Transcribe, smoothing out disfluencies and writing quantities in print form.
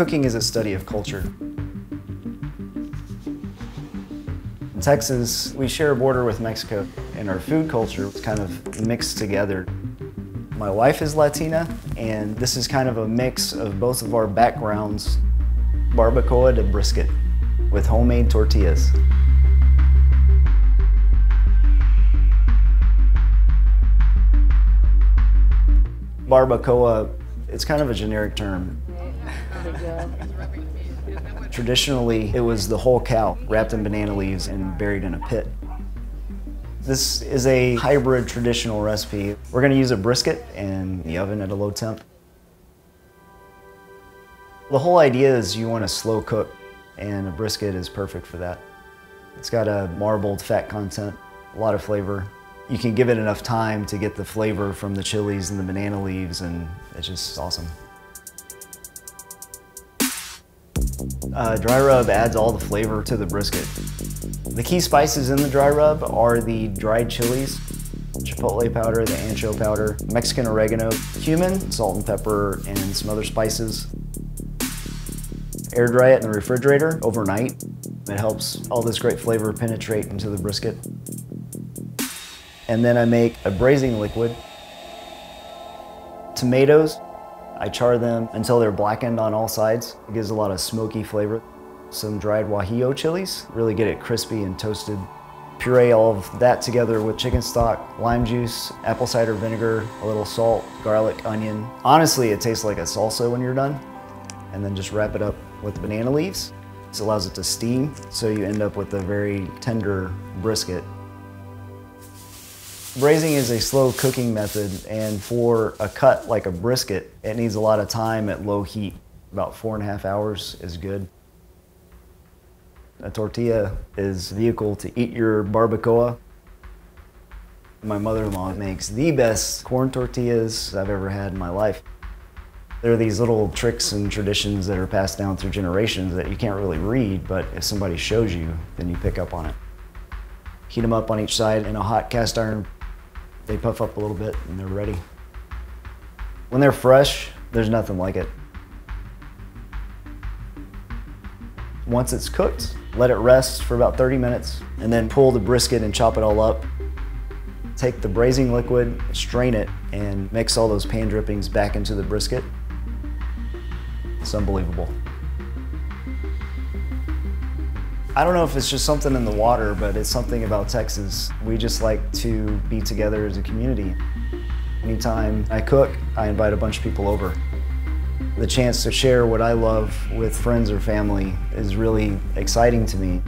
Cooking is a study of culture. In Texas, we share a border with Mexico, and our food culture is kind of mixed together. My wife is Latina, and this is kind of a mix of both of our backgrounds, barbacoa to brisket, with homemade tortillas. Barbacoa, it's kind of a generic term. Traditionally, it was the whole cow wrapped in banana leaves and buried in a pit. This is a hybrid traditional recipe. We're going to use a brisket in the oven at a low temp. The whole idea is you want to slow cook, and a brisket is perfect for that. It's got a marbled fat content, a lot of flavor. You can give it enough time to get the flavor from the chilies and the banana leaves, and it's just awesome. Dry rub adds all the flavor to the brisket. The key spices in the dry rub are the dried chilies, chipotle powder, the ancho powder, Mexican oregano, cumin, salt and pepper, and some other spices. Air dry it in the refrigerator overnight. It helps all this great flavor penetrate into the brisket. And then I make a braising liquid. Tomatoes, I char them until they're blackened on all sides. It gives a lot of smoky flavor. Some dried guajillo chilies, really get it crispy and toasted. Puree all of that together with chicken stock, lime juice, apple cider vinegar, a little salt, garlic, onion. Honestly, it tastes like a salsa when you're done. And then just wrap it up with banana leaves. This allows it to steam, so you end up with a very tender brisket. Braising is a slow cooking method, and for a cut like a brisket, it needs a lot of time at low heat. About 4.5 hours is good. A tortilla is a vehicle to eat your barbacoa. My mother-in-law makes the best corn tortillas I've ever had in my life. There are these little tricks and traditions that are passed down through generations that you can't really read, but if somebody shows you, then you pick up on it. Heat them up on each side in a hot cast iron. They puff up a little bit and they're ready. When they're fresh, there's nothing like it. Once it's cooked, let it rest for about 30 minutes and then pull the brisket and chop it all up. Take the braising liquid, strain it, and mix all those pan drippings back into the brisket. It's unbelievable. I don't know if it's just something in the water, but it's something about Texas. We just like to be together as a community. Anytime I cook, I invite a bunch of people over. The chance to share what I love with friends or family is really exciting to me.